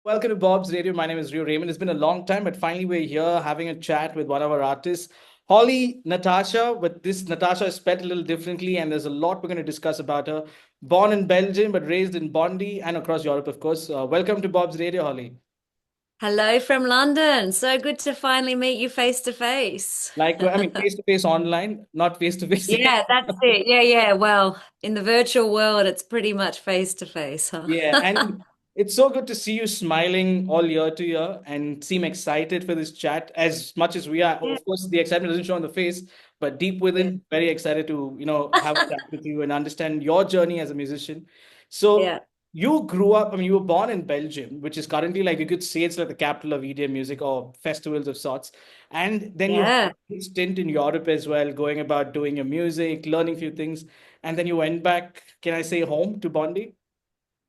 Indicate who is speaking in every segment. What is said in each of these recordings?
Speaker 1: Welcome to Bob's Radio. My name is Rio Raymond. It's been a long time, but finally we're here having a chat with one of our artists, Holly Natasja. But this Natasha is spelled a little differently, and there's a lot we're going to discuss about her. Born in Belgium, but raised in Bondi and across Europe, of course. Welcome to Bob's Radio, Holly.
Speaker 2: Hello from London. So good to finally meet you face to face.
Speaker 1: Like, I mean, face to face online, not face to face.
Speaker 2: Yeah, that's it. Yeah, yeah. Well, in the virtual world, it's pretty much face to face, huh?
Speaker 1: Yeah, and it's so good to see you smiling all year to year and seem excited for this chat as much as we are.
Speaker 2: Yeah,
Speaker 1: Of course, the excitement doesn't show on the face, but deep
Speaker 2: yeah,
Speaker 1: within, very excited to, have a chat with you and understand your journey as a musician. So
Speaker 2: yeah,
Speaker 1: you grew up, I mean, you were born in Belgium, which is currently like you could say it's like the capital of EDM music or festivals of sorts. And then you had
Speaker 2: yeah.
Speaker 1: a stint in Europe as well, going about doing your music, learning a few things. And then you went back, can I say home to Bondi?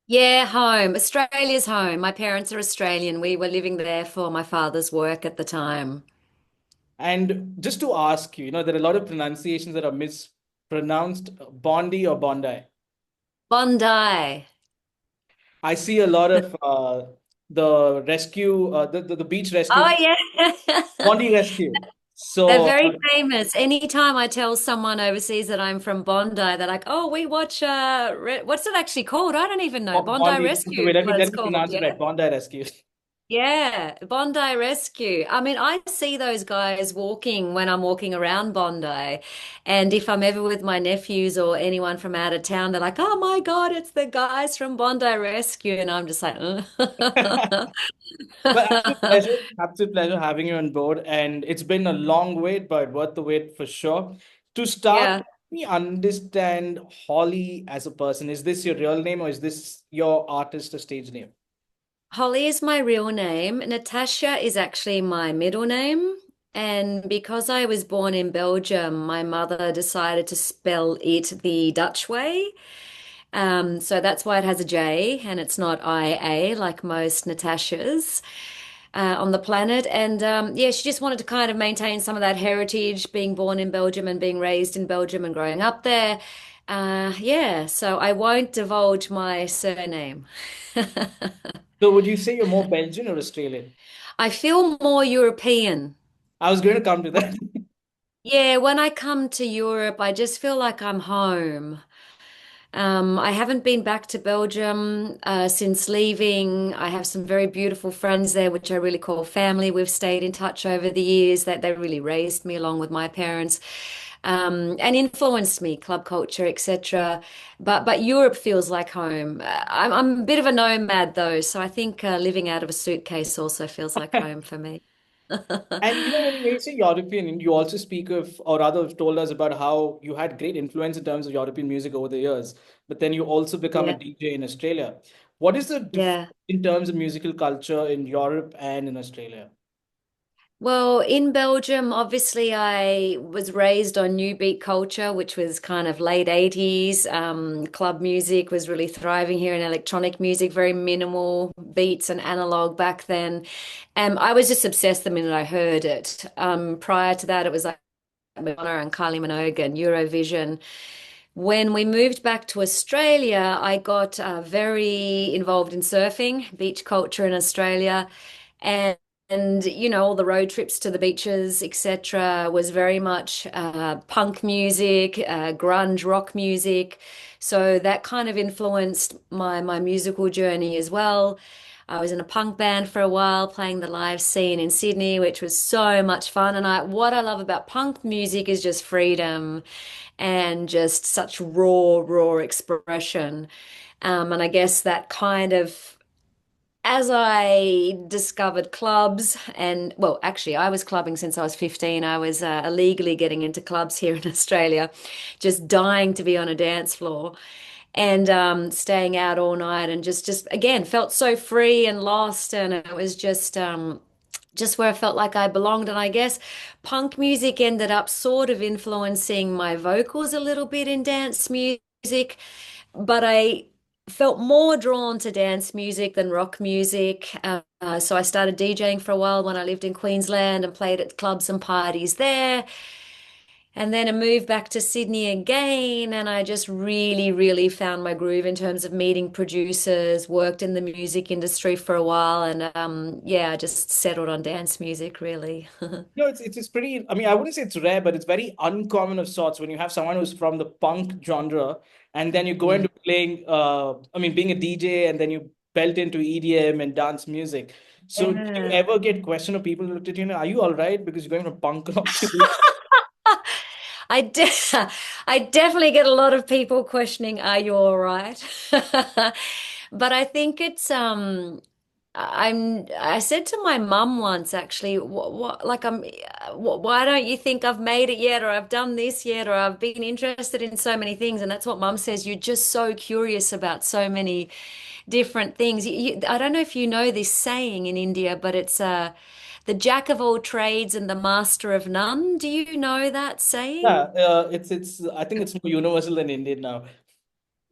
Speaker 2: Yeah, home. Australia's home. My parents are Australian. We were living there for my father's work at the time.
Speaker 1: And just to ask you, there are a lot of pronunciations that are mispronounced, Bondi or Bondi.
Speaker 2: Bondi.
Speaker 1: I see a lot of the rescue, the beach rescue,
Speaker 2: Oh, yeah.
Speaker 1: Bondi rescue.
Speaker 2: They're
Speaker 1: So,
Speaker 2: very famous. Anytime I tell someone overseas that I'm from Bondi, they're like, "Oh, we watch what's it actually called? I don't even know. Bondi
Speaker 1: Bondi, okay,
Speaker 2: Rescue
Speaker 1: wait,
Speaker 2: is what it's
Speaker 1: let me
Speaker 2: called."
Speaker 1: pronounce it
Speaker 2: Yeah.
Speaker 1: right. Bondi rescue.
Speaker 2: Yeah, Bondi Rescue. I mean, I see those guys walking when I'm walking around Bondi. And if I'm ever with my nephews or anyone from out of town, they're like, "Oh my God, it's the guys from Bondi Rescue." And I'm just like,
Speaker 1: But absolute pleasure having you on board. And it's been a long wait, but worth the wait for sure. To start,
Speaker 2: Yeah.
Speaker 1: let me understand Holly as a person. Is this your real name or is this your artist or stage name?
Speaker 2: Holly is my real name. Natasha is actually my middle name. And because I was born in Belgium, my mother decided to spell it the Dutch way. So that's why it has a J and it's not IA like most Natashas on the planet. And yeah, she just wanted to kind of maintain some of that heritage, being born in Belgium and being raised in Belgium and growing up there. Yeah, so I won't divulge my surname.
Speaker 1: So would you say you're more Belgian or Australian?
Speaker 2: I feel more European.
Speaker 1: I was going to come to that.
Speaker 2: Yeah, when I come to Europe, I just feel like I'm home. I haven't been back to Belgium since leaving. I have some very beautiful friends there, which I really call family. We've stayed in touch over the years. That they really raised me along with my parents, and influenced me, club culture, etc. But Europe feels like home. I'm a bit of a nomad though, so I think living out of a suitcase also feels like home for me.
Speaker 1: And when you say European, you also speak of, or rather, have told us about how you had great influence in terms of European music over the years, but then you also become a
Speaker 2: Yeah,
Speaker 1: DJ in Australia. What is the difference
Speaker 2: yeah.
Speaker 1: in terms of musical culture in Europe and in Australia?
Speaker 2: Well, in Belgium, obviously, I was raised on new beat culture, which was kind of late 80s. Club music was really thriving here in electronic music, very minimal beats and analog back then. I was just obsessed the minute I heard it. Prior to that, it was like Madonna and Kylie Minogue and Eurovision. When we moved back to Australia, I got very involved in surfing, beach culture in Australia. And all the road trips to the beaches, etc., was very much punk music, grunge rock music. So that kind of influenced my musical journey as well. I was in a punk band for a while, playing the live scene in Sydney, which was so much fun. And what I love about punk music is just freedom and just such raw expression. And I guess that kind of as I discovered clubs, and well, actually, I was clubbing since I was 15. I was illegally getting into clubs here in Australia, just dying to be on a dance floor and staying out all night and just again felt so free and lost. And it was just where I felt like I belonged. And I guess punk music ended up sort of influencing my vocals a little bit in dance music, but I felt more drawn to dance music than rock music. So I started DJing for a while when I lived in Queensland and played at clubs and parties there. And then a move back to Sydney again, and I just really, really found my groove in terms of meeting producers, worked in the music industry for a while, and yeah, I just settled on dance music really.
Speaker 1: It's pretty. I mean, I wouldn't say it's rare, but it's very uncommon of sorts when you have someone who's from the punk genre, and then you go
Speaker 2: Mm.
Speaker 1: into playing. I mean, being a DJ, and then you belt into EDM and dance music. So, do you
Speaker 2: Yeah.
Speaker 1: ever get question of people who looked at you, are you all right? Because you're going from punk rock to this.
Speaker 2: I de I definitely get a lot of people questioning, are you all right? But I think it's I said to my mum once actually, what like why don't you think I've made it yet, or I've done this yet, or I've been interested in so many things, and that's what mum says, you're just so curious about so many different things. I don't know if you know this saying in India, but it's the jack of all trades and the master of none. Do you know that saying?
Speaker 1: Yeah, it's. I think it's more universal than Indian now.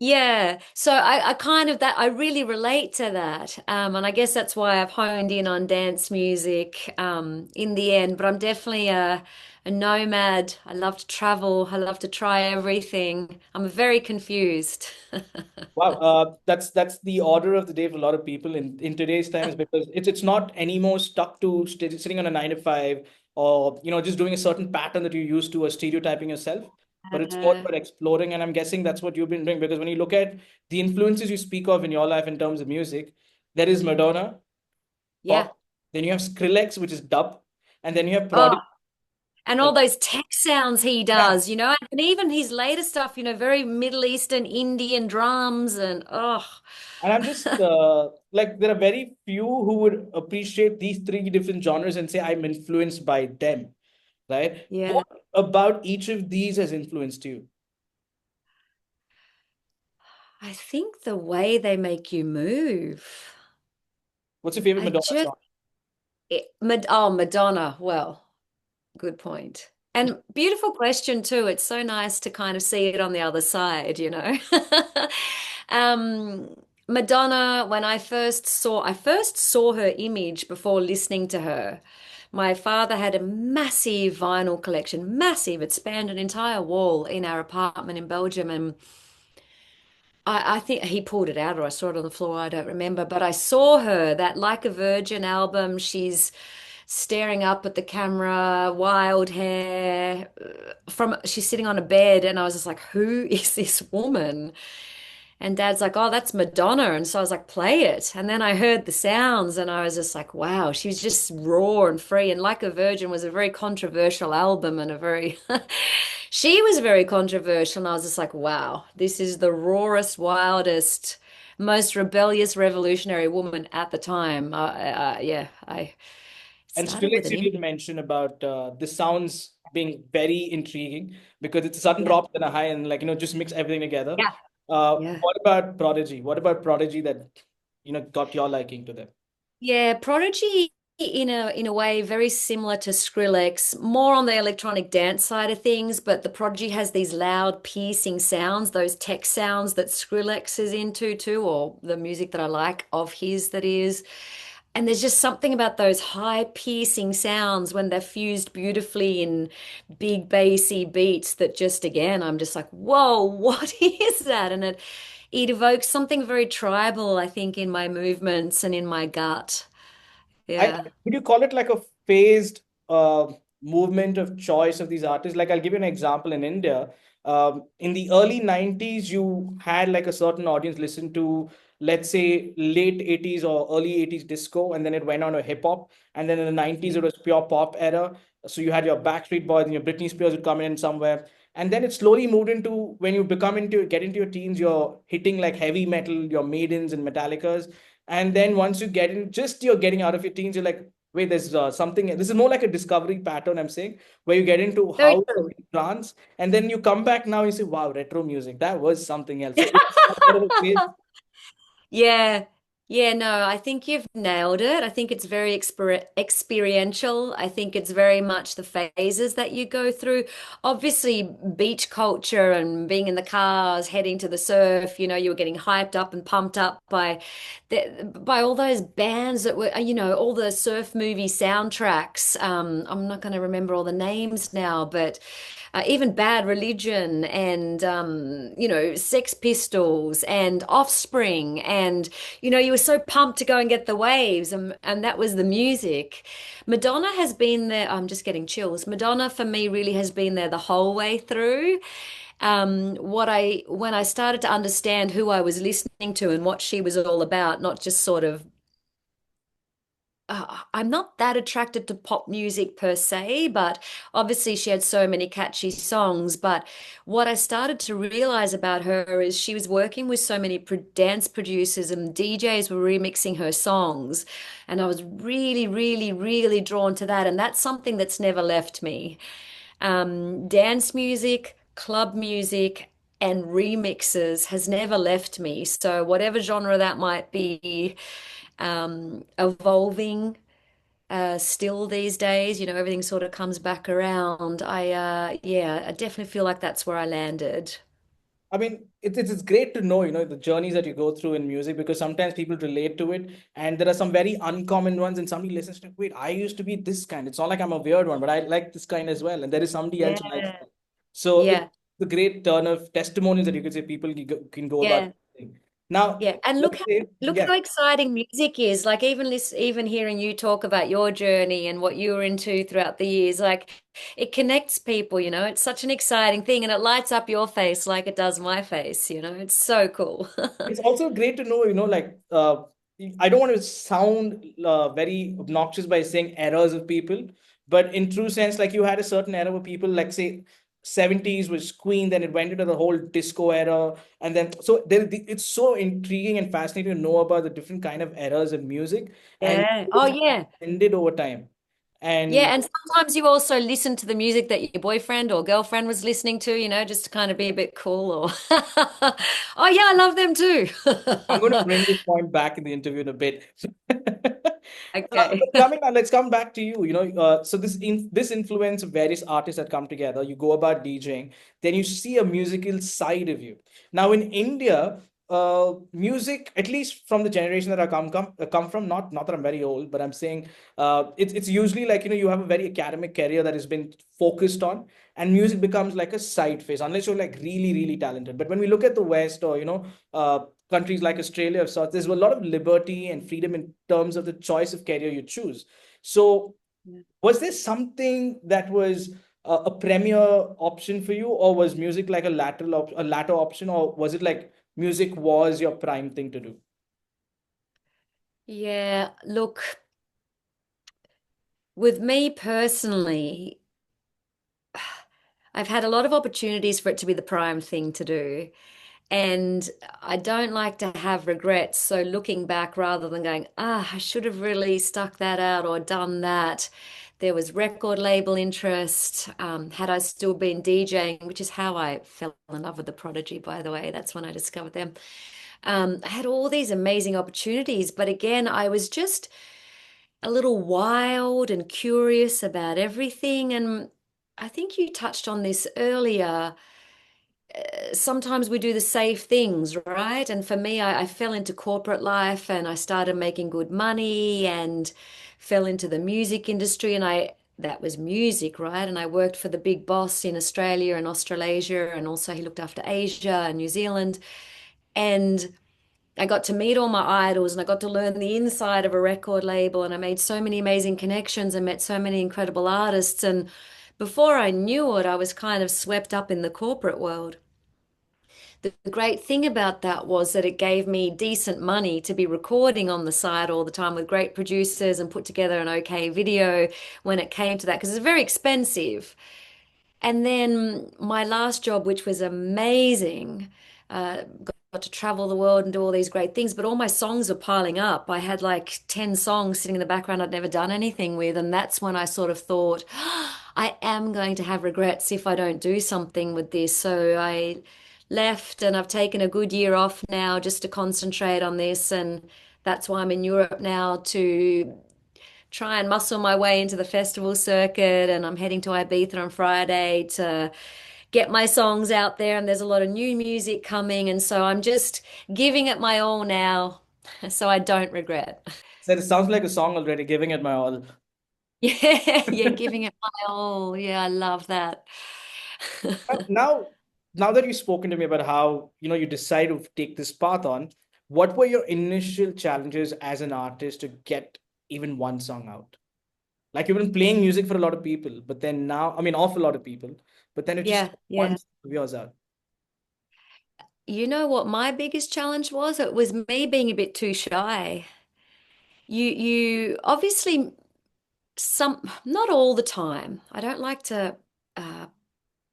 Speaker 2: Yeah, so I kind of that I really relate to that, and I guess that's why I've honed in on dance music in the end. But I'm definitely a nomad. I love to travel. I love to try everything. I'm very confused.
Speaker 1: Wow, that's the order of the day for a lot of people in today's time is because it's not anymore stuck to sitting on a 9 to 5 or just doing a certain pattern that you used to or stereotyping yourself, but it's more
Speaker 2: Uh,
Speaker 1: about exploring. And I'm guessing that's what you've been doing because when you look at the influences you speak of in your life in terms of music, there is Madonna,
Speaker 2: yeah.
Speaker 1: pop, then you have Skrillex, which is dub, and then you have
Speaker 2: Oh,
Speaker 1: Prodigy.
Speaker 2: and all those tech sounds he
Speaker 1: Yeah.
Speaker 2: does, and even his later stuff, very Middle Eastern Indian drums and oh,
Speaker 1: And I'm just like, there are very few who would appreciate these three different genres and say, I'm influenced by them, right?
Speaker 2: yeah.
Speaker 1: What about each of these has influenced you?
Speaker 2: I think the way they make you move.
Speaker 1: What's your favorite
Speaker 2: I
Speaker 1: Madonna
Speaker 2: just
Speaker 1: song?
Speaker 2: Oh, Madonna. Well, good point. And beautiful question too. It's so nice to kind of see it on the other side. Um, Madonna, when I first saw her image before listening to her. My father had a massive vinyl collection, massive. It spanned an entire wall in our apartment in Belgium, and I think he pulled it out or I saw it on the floor. I don't remember, but I saw her, that Like a Virgin album. She's staring up at the camera, wild hair, she's sitting on a bed, and I was just like, who is this woman? And Dad's like, oh, that's Madonna. And so I was like, play it. And then I heard the sounds and I was just like, wow, she was just raw and free. And Like a Virgin was a very controversial album and a very, she was very controversial. And I was just like, wow, this is the rawest, wildest, most rebellious, revolutionary woman at the time. Yeah, I
Speaker 1: And
Speaker 2: started with
Speaker 1: Skrillex,
Speaker 2: an
Speaker 1: you
Speaker 2: in.
Speaker 1: did mention about the sounds being very intriguing because it's a sudden
Speaker 2: Yeah,
Speaker 1: drop and a high and like, just mix everything together.
Speaker 2: yeah, yeah.
Speaker 1: What about Prodigy? What about Prodigy that, got your liking to them?
Speaker 2: Yeah, Prodigy in a way very similar to Skrillex, more on the electronic dance side of things, but the Prodigy has these loud piercing sounds, those tech sounds that Skrillex is into too, or the music that I like of his that is. And there's just something about those high piercing sounds when they're fused beautifully in big bassy beats that just again I'm just like, whoa, what is that? And it evokes something very tribal, I think, in my movements and in my gut.
Speaker 1: I
Speaker 2: Yeah.
Speaker 1: would you call it like a phased movement of choice of these artists? Like I'll give you an example in India. In the early 90s, you had like a certain audience listen to, let's say, late 80s or early 80s disco, and then it went on to hip hop. And then in the 90s, it was pure pop era. So you had your Backstreet Boys and your Britney Spears would come in somewhere. And then it slowly moved into when you get into your teens, you're hitting like heavy metal, your Maidens and Metallicas. And then once you get in, just you're getting out of your teens, you're like, wait, there's something. This is more like a discovery pattern, I'm saying, where you get into
Speaker 2: Very
Speaker 1: house or
Speaker 2: true.
Speaker 1: trance, and then you come back now and you say, wow, retro music, that was something else. So it's that sort of a phase.
Speaker 2: Yeah. Yeah, no, I think you've nailed it. I think it's very experiential. I think it's very much the phases that you go through. Obviously, beach culture and being in the cars, heading to the surf, you were getting hyped up and pumped up by all those bands that were, all the surf movie soundtracks. I'm not going to remember all the names now, but even Bad Religion and Sex Pistols and Offspring, and you were so pumped to go and get the waves, and that was the music. Madonna has been there. I'm just getting chills. Madonna for me really has been there the whole way through. What I When I started to understand who I was listening to and what she was all about, not just sort of I'm not that attracted to pop music per se, but obviously she had so many catchy songs. But what I started to realize about her is she was working with so many dance producers and DJs were remixing her songs. And I was really, really, really drawn to that. And that's something that's never left me. Dance music, club music, and remixes has never left me. So whatever genre that might be, evolving still these days, everything sort of comes back around. Yeah, I definitely feel like that's where I landed.
Speaker 1: I mean, it's great to know, the journeys that you go through in music because sometimes people relate to it, and there are some very uncommon ones, and somebody listens to, wait, I used to be this kind. It's not like I'm a weird one, but I like this kind as well, and there is somebody else who likes
Speaker 2: Yeah,
Speaker 1: that. So it's
Speaker 2: yeah,
Speaker 1: the great turn of testimonies that you could say people can go about.
Speaker 2: yeah.
Speaker 1: Now,
Speaker 2: Yeah, and
Speaker 1: let's say,
Speaker 2: look
Speaker 1: yeah.
Speaker 2: how exciting music is. Like even hearing you talk about your journey and what you were into throughout the years, like it connects people, It's such an exciting thing and it lights up your face like it does my face. It's so cool.
Speaker 1: It's also great to know, like, I don't want to sound very obnoxious by saying errors of people, but in true sense, like you had a certain era where people, like, say, 70s was Queen, then it went into the whole disco era. And then, so it's so intriguing and fascinating to know about the different kind of eras in music and
Speaker 2: Yeah. Oh,
Speaker 1: those have
Speaker 2: yeah.
Speaker 1: ended over time. And
Speaker 2: Yeah, and sometimes you also listen to the music that your boyfriend or girlfriend was listening to, just to kind of be a bit cool or oh yeah, I love them too.
Speaker 1: I'm going to bring this point back in the interview in a bit.
Speaker 2: Okay.
Speaker 1: But coming on, let's come back to you. So this influence of various artists that come together. You go about DJing, then you see a musical side of you. Now in India, music, at least from the generation that I come from, not that I'm very old, but I'm saying it's usually like you have a very academic career that has been focused on, and music becomes like a side phase unless you're like really really talented. But when we look at the West or countries like Australia or sorts, there's a lot of liberty and freedom in terms of the choice of career you choose. So, was there something that was a premier option for you, or was music like a latter option, or was it like music was your prime thing to do?
Speaker 2: Yeah, look, with me personally, I've had a lot of opportunities for it to be the prime thing to do. And I don't like to have regrets. So looking back rather than going, I should have really stuck that out or done that. There was record label interest. Had I still been DJing, which is how I fell in love with the Prodigy, by the way. That's when I discovered them. I had all these amazing opportunities, but again, I was just a little wild and curious about everything. And I think you touched on this earlier. Sometimes we do the safe things, right? And for me, I fell into corporate life and I started making good money and fell into the music industry. And that was music, right? And I worked for the big boss in Australia and Australasia, and also he looked after Asia and New Zealand. And I got to meet all my idols and I got to learn the inside of a record label. And I made so many amazing connections and met so many incredible artists. And before I knew it, I was kind of swept up in the corporate world. The great thing about that was that it gave me decent money to be recording on the side all the time with great producers and put together an okay video when it came to that, because it's very expensive. And then my last job, which was amazing, got to travel the world and do all these great things, but all my songs were piling up. I had like 10 songs sitting in the background I'd never done anything with. And that's when I sort of thought, I am going to have regrets if I don't do something with this. So I left and I've taken a good year off now just to concentrate on this. And that's why I'm in Europe now to try and muscle my way into the festival circuit. And I'm heading to Ibiza on Friday to get my songs out there. And there's a lot of new music coming. And so I'm just giving it my all now so I don't regret.
Speaker 1: So it sounds like a song already, giving it my all.
Speaker 2: Yeah, yeah, giving it my all. Yeah, I love that.
Speaker 1: Now, now that you've spoken to me about how, you decided to take this path on, what were your initial challenges as an artist to get even one song out? Like you've been playing music for a lot of people, but then now, I mean, off a lot of people, but then it just
Speaker 2: Yeah,
Speaker 1: one
Speaker 2: yeah.
Speaker 1: song of yours out.
Speaker 2: You know what my biggest challenge was? It was me being a bit too shy. You obviously not all the time. I don't like to uh,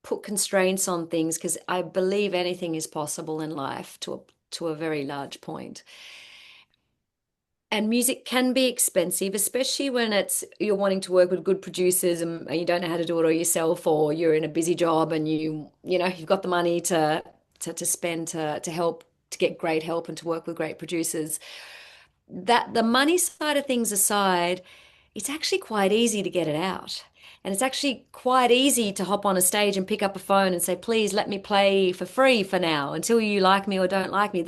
Speaker 2: put constraints on things because I believe anything is possible in life to a very large point. And music can be expensive, especially when it's you're wanting to work with good producers and you don't know how to do it all yourself, or you're in a busy job and you've got the money to spend to help to get great help and to work with great producers. That the money side of things aside, it's actually quite easy to get it out. And it's actually quite easy to hop on a stage and pick up a phone and say, please let me play for free for now until you like me or don't like me.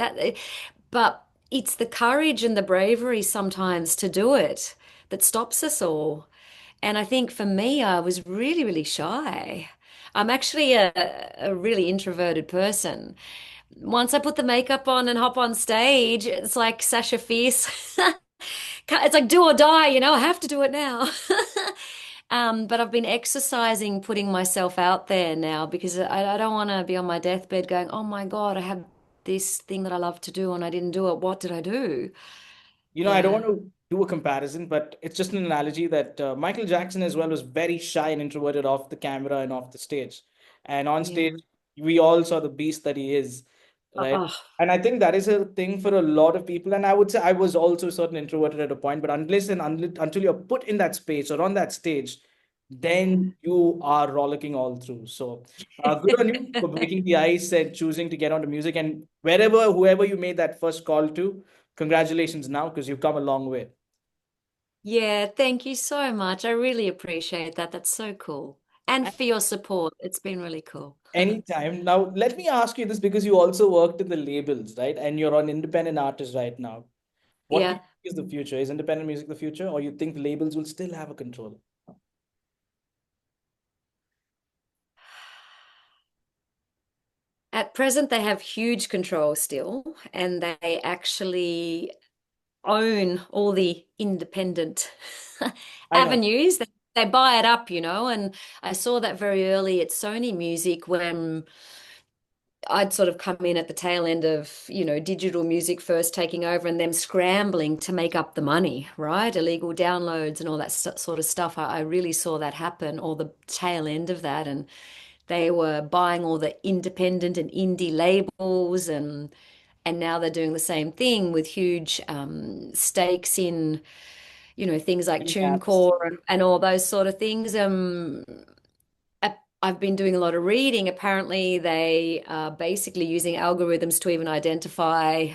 Speaker 2: But it's the courage and the bravery sometimes to do it that stops us all. And I think for me, I was really, really shy. I'm actually a really introverted person. Once I put the makeup on and hop on stage, it's like Sasha Fierce. It's like do or die, I have to do it now. But I've been exercising, putting myself out there now because I don't want to be on my deathbed going, oh my God, I have this thing that I love to do and I didn't do it. What did I do?
Speaker 1: I don't want
Speaker 2: Yeah,
Speaker 1: to do a comparison, but it's just an analogy that Michael Jackson as well was very shy and introverted off the camera and off the stage. And on
Speaker 2: yeah.
Speaker 1: stage, we all saw the beast that he is, right?
Speaker 2: Oh,
Speaker 1: And I think that is a thing for a lot of people. And I would say I was also certain introverted at a point, but until you're put in that space or on that stage,
Speaker 2: yeah.
Speaker 1: then you are rollicking all through. So good on you for breaking the ice and choosing to get onto music. And whoever you made that first call to, congratulations now because you've come a long way.
Speaker 2: Yeah, thank you so much. I really appreciate that. That's so cool. And
Speaker 1: A-
Speaker 2: for your support. It's been really cool.
Speaker 1: Anytime. Now, let me ask you this because you also worked in the labels, right? And you're an independent artist right now. What do you
Speaker 2: Yeah.
Speaker 1: think is the future? Is independent music the future, or you think labels will still have a control?
Speaker 2: At present, they have huge control still, and they actually own all the independent
Speaker 1: I know.
Speaker 2: avenues. They buy it up, and I saw that very early at Sony Music when I'd sort of come in at the tail end of, digital music first taking over and them scrambling to make up the money, right? Illegal downloads and all that sort of stuff. I really saw that happen, or the tail end of that. And they were buying all the independent and indie labels, and now they're doing the same thing with huge stakes in, things like
Speaker 1: Streaming apps.
Speaker 2: TuneCore and all those sort of things. I've been doing a lot of reading. Apparently, they are basically using algorithms to even identify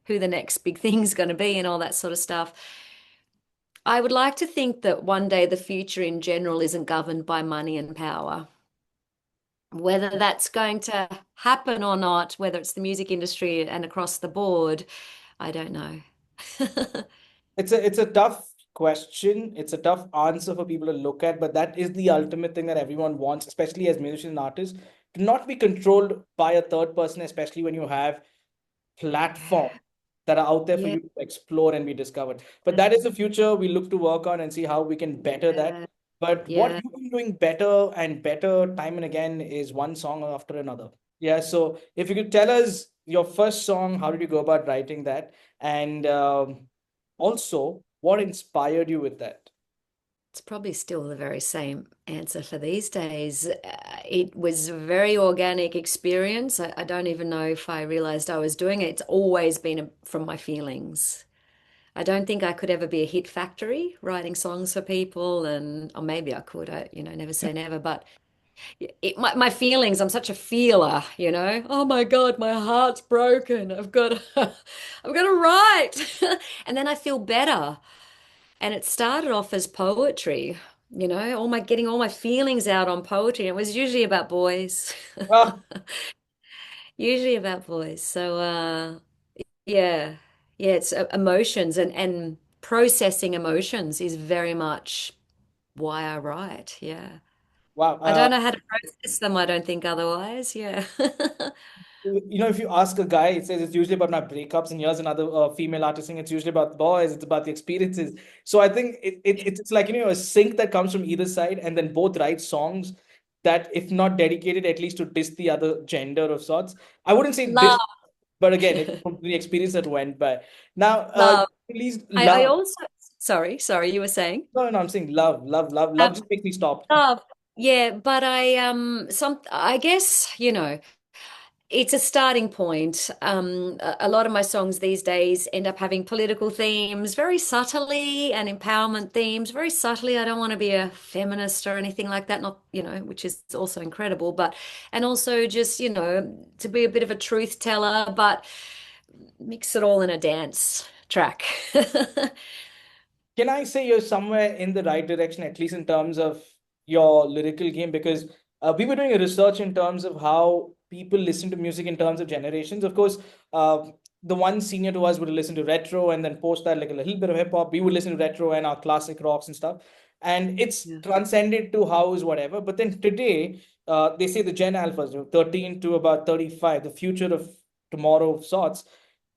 Speaker 2: who the next big thing's going to be and all that sort of stuff. I would like to think that one day the future in general isn't governed by money and power. Whether that's going to happen or not, whether it's the music industry and across the board, I don't know.
Speaker 1: It's a tough question. It's a tough answer for people to look at, but that is the ultimate thing that everyone wants, especially as musicians and artists, to not be controlled by a third person, especially when you have platforms that are out there for
Speaker 2: Yeah,
Speaker 1: you to explore and be discovered. But that is the future we look to work on and see how we can better that.
Speaker 2: yeah,
Speaker 1: But what
Speaker 2: yeah.
Speaker 1: you've been doing better and better time and again is one song after another. Yeah. So if you could tell us your first song, how did you go about writing that? And also, what inspired you with that?
Speaker 2: It's probably still the very same answer for these days. It was a very organic experience. I don't even know if I realized I was doing it. It's always been from my feelings. I don't think I could ever be a hit factory writing songs for people, and or maybe I could. Never say never. But my feelings, I'm such a feeler. Oh my God, my heart's broken. I've got to write, and then I feel better. And it started off as poetry, getting all my feelings out on poetry. It was usually about boys,
Speaker 1: Ah,
Speaker 2: usually about boys. So, yeah, yeah, it's emotions and processing emotions is very much why I write. Yeah.
Speaker 1: Wow.
Speaker 2: I don't know how to process them, I don't think otherwise. Yeah.
Speaker 1: If you ask a guy, it says it's usually about my breakups, and here's another female artist saying it's usually about boys, it's about the experiences. So I think it's like, a sync that comes from either side, and then both write songs that, if not dedicated, at least to diss the other gender of sorts. I wouldn't say diss,
Speaker 2: Love.
Speaker 1: but again, it's from the experience that went by. Now,
Speaker 2: Love.
Speaker 1: released
Speaker 2: I
Speaker 1: Love.
Speaker 2: also, sorry, you were saying?
Speaker 1: No, no, I'm saying love, love, love, love
Speaker 2: Um,
Speaker 1: just makes me stop.
Speaker 2: Love. Yeah, but I guess, it's a starting point. A lot of my songs these days end up having political themes very subtly and empowerment themes very subtly. I don't want to be a feminist or anything like that, not, which is also incredible, but, and also just, to be a bit of a truth teller, but mix it all in a dance track.
Speaker 1: Can I say you're somewhere in the right direction, at least in terms of your lyrical game? Because we were doing a research in terms of how people listen to music in terms of generations. Of course, the one senior to us would listen to retro and then post that like a little bit of hip hop. We would listen to retro and our classic rocks and stuff. And it's
Speaker 2: Yeah.
Speaker 1: transcended to house, whatever. But then today, they say the Gen Alphas, 13 to about 35, the future of tomorrow of sorts,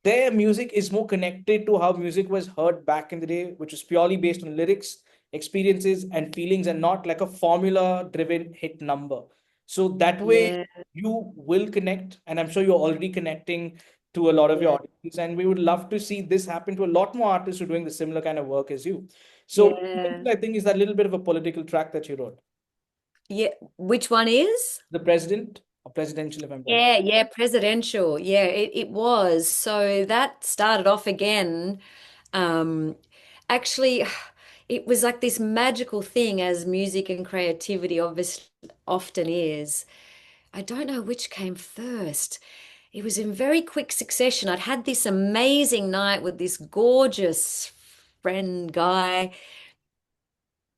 Speaker 1: their music is more connected to how music was heard back in the day, which was purely based on lyrics, experiences, and feelings, and not like a formula driven hit number. So that way,
Speaker 2: Yeah,
Speaker 1: you will connect, and I'm sure you're already connecting to a lot of your
Speaker 2: yeah,
Speaker 1: audience. And we would love to see this happen to a lot more artists who are doing the similar kind of work as you. So,
Speaker 2: yeah,
Speaker 1: I think is that little bit of a political track that you wrote.
Speaker 2: yeah. Which one is?
Speaker 1: The president or presidential, if I'm right.
Speaker 2: Yeah, yeah, presidential. Yeah, it was. So that started off again. Um, Actually, it was like this magical thing, as music and creativity obviously often is. I don't know which came first. It was in very quick succession. I'd had this amazing night with this gorgeous friend guy,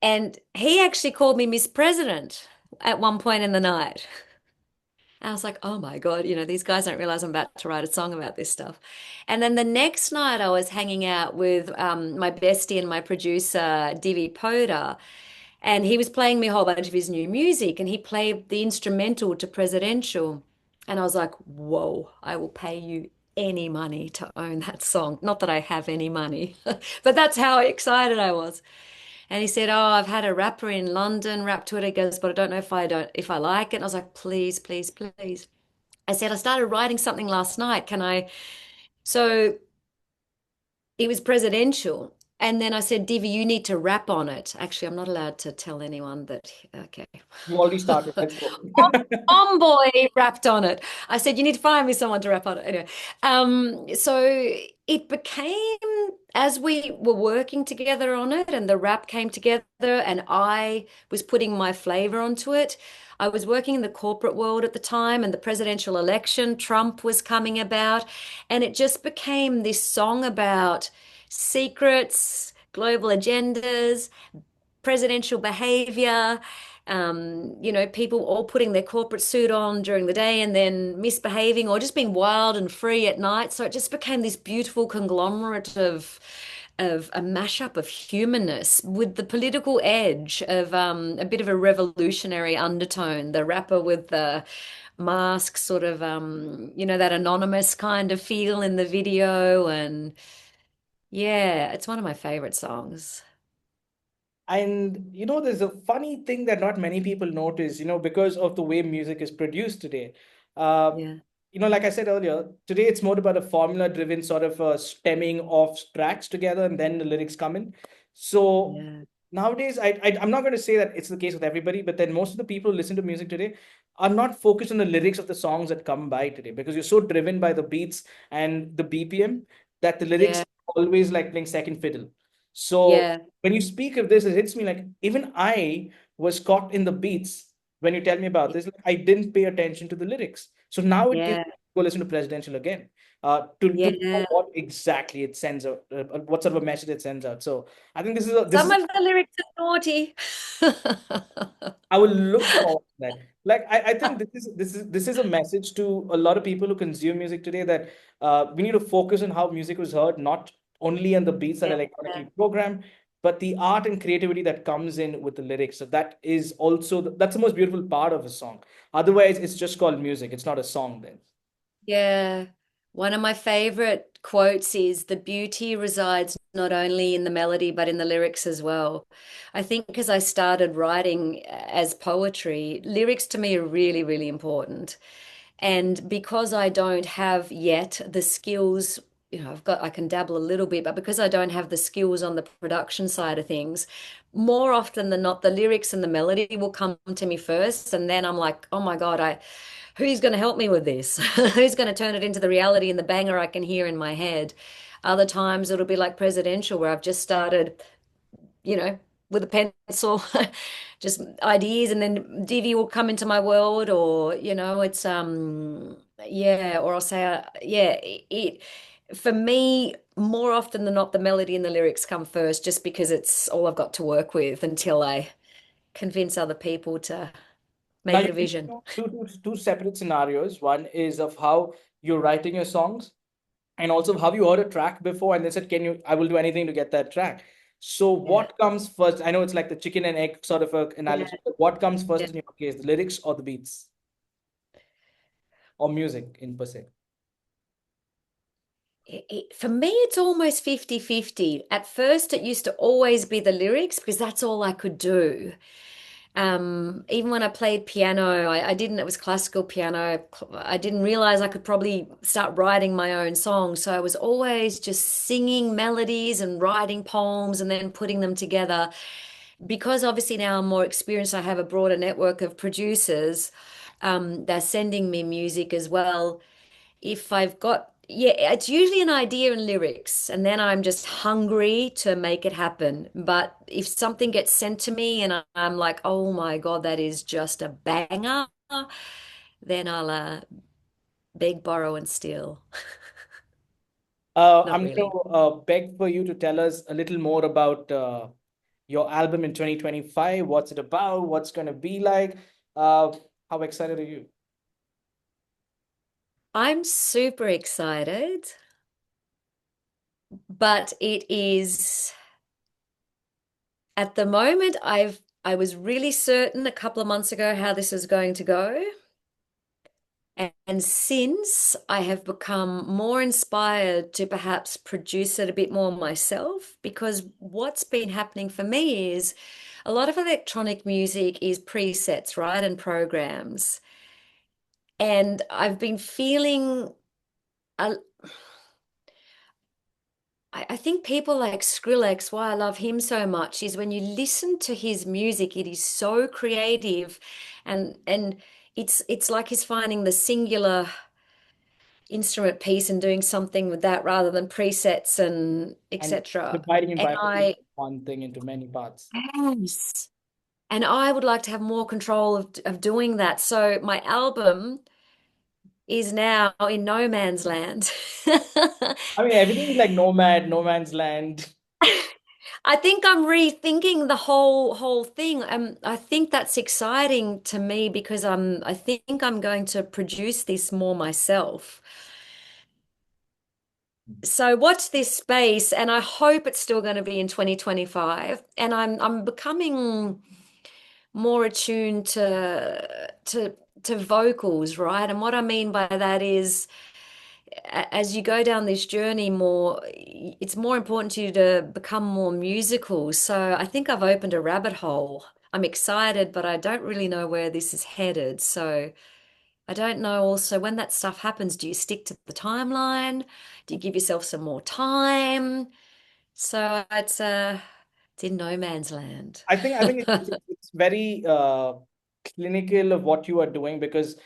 Speaker 2: and he actually called me Miss President at one point in the night. I was like, oh my God, these guys don't realize I'm about to write a song about this stuff. And then the next night, I was hanging out with my bestie and my producer, Divi Poda, and he was playing me a whole bunch of his new music, and he played the instrumental to Presidential. And I was like, whoa, I will pay you any money to own that song. Not that I have any money, but that's how excited I was. And he said, "Oh, I've had a rapper in London rap to it." He goes, "But I don't know if I like it." And I was like, "Please, please, please." I said, "I started writing something last night. Can I?" So it was presidential. And then I said, "Divi, you need to rap on it." Actually, I'm not allowed to tell anyone that. Okay.
Speaker 1: You already started. Let's go.
Speaker 2: Boy rapped on it. I said, "You need to find me someone to rap on it." Anyway, so it became, as we were working together on it and the rap came together and I was putting my flavor onto it. I was working in the corporate world at the time and the presidential election, Trump was coming about, and it just became this song about secrets, global agendas, presidential behavior, people all putting their corporate suit on during the day and then misbehaving or just being wild and free at night. So it just became this beautiful conglomerate of a mashup of humanness with the political edge of a bit of a revolutionary undertone. The rapper with the mask, sort of, that anonymous kind of feel in the video. And yeah, it's one of my favorite songs.
Speaker 1: And there's a funny thing that not many people notice, because of the way music is produced today. Uh,
Speaker 2: Yeah,
Speaker 1: like I said earlier, today it's more about a formula driven sort of stemming of tracks together and then the lyrics come in. So
Speaker 2: yeah,
Speaker 1: nowadays, I'm not going to say that it's the case with everybody, but then most of the people who listen to music today are not focused on the lyrics of the songs that come by today because you're so driven by the beats and the BPM that the lyrics
Speaker 2: yeah,
Speaker 1: are always like playing second fiddle. So
Speaker 2: yeah,
Speaker 1: when you speak of this, it hits me like even I was caught in the beats when you tell me about this. Like, I didn't pay attention to the lyrics. So now it gives
Speaker 2: yeah,
Speaker 1: me to go listen to Presidential again to know
Speaker 2: yeah.
Speaker 1: what exactly it sends out, what sort of a message it sends out. So I think this
Speaker 2: Some
Speaker 1: is
Speaker 2: of the lyrics are naughty.
Speaker 1: I will look forward to that. Like I think this is a message to a lot of people who consume music today that we need to focus on how music was heard, not only on the beats that are
Speaker 2: Yeah,
Speaker 1: electronically programmed. but the art and creativity that comes in with the lyrics. So that is also that's the most beautiful part of a song. Otherwise, it's just called music. It's not a song then.
Speaker 2: Yeah. One of my favorite quotes is the beauty resides not only in the melody, but in the lyrics as well. I think as I started writing as poetry, lyrics to me are really, really important. And because I don't have yet the skills, I can dabble a little bit, but because I don't have the skills on the production side of things, more often than not, the lyrics and the melody will come to me first. And then I'm like, oh my God, who's going to help me with this? Who's going to turn it into the reality and the banger I can hear in my head? Other times it'll be like presidential, where I've just started, you know, with a pencil, just ideas, and then Divi will come into my world, or it's yeah, or I'll say yeah, for me, more often than not, the melody and the lyrics come first, just because it's all I've got to work with until I convince other people to
Speaker 1: Now
Speaker 2: make
Speaker 1: you
Speaker 2: the
Speaker 1: mentioned
Speaker 2: vision.
Speaker 1: two separate scenarios. One is of how you're writing your songs, and also have you heard a track before and they said, can you, I will do anything to get that track. So
Speaker 2: Yeah.
Speaker 1: what comes first? I know it's like the chicken and egg sort of a
Speaker 2: Yeah.
Speaker 1: analogy, but what comes first
Speaker 2: Yeah.
Speaker 1: in your case, the lyrics or the beats or music in per se?
Speaker 2: For me, it's almost 50-50. At first, it used to always be the lyrics because that's all I could do. Even when I played piano, I didn't, it was classical piano. I didn't realize I could probably start writing my own songs. So I was always just singing melodies and writing poems and then putting them together. Because obviously now I'm more experienced, I have a broader network of producers. They're sending me music as well. If I've got, yeah, it's usually an idea and lyrics, and then I'm just hungry to make it happen. But if something gets sent to me and I'm like, oh my God, that is just a banger, then I'll beg, borrow, and steal. Not
Speaker 1: I'm going
Speaker 2: really.
Speaker 1: to beg for you to tell us a little more about your album in 2025. What's it about? What's going to be like? How excited are you?
Speaker 2: I'm super excited, but it is at the moment, I was really certain a couple of months ago how this was going to go. And since I have become more inspired to perhaps produce it a bit more myself, because what's been happening for me is a lot of electronic music is presets, right? And programs. And I've been feeling, a- I think people like Skrillex, why I love him so much is when you listen to his music, it is so creative, and it's like he's finding the singular instrument piece and doing something with that rather than presets and
Speaker 1: And
Speaker 2: etc.
Speaker 1: dividing and
Speaker 2: And
Speaker 1: bifurcating
Speaker 2: I,
Speaker 1: one thing into many parts.
Speaker 2: yes, and I would like to have more control of doing that. So my album is now in no man's land.
Speaker 1: I mean, everything is like nomad, no man's land.
Speaker 2: I think I'm rethinking the whole thing. I think that's exciting to me because I think I'm going to produce this more myself. So watch this space, and I hope it's still going to be in 2025. And I'm becoming more attuned to vocals, right? And what I mean by that is, as you go down this journey more, it's more important to you to become more musical. So I think I've opened a rabbit hole. I'm excited, but I don't really know where this is headed. So I don't know also when that stuff happens, do you stick to the timeline? Do you give yourself some more time? So it's in no man's land.
Speaker 1: I think it's very clinical of what you are doing because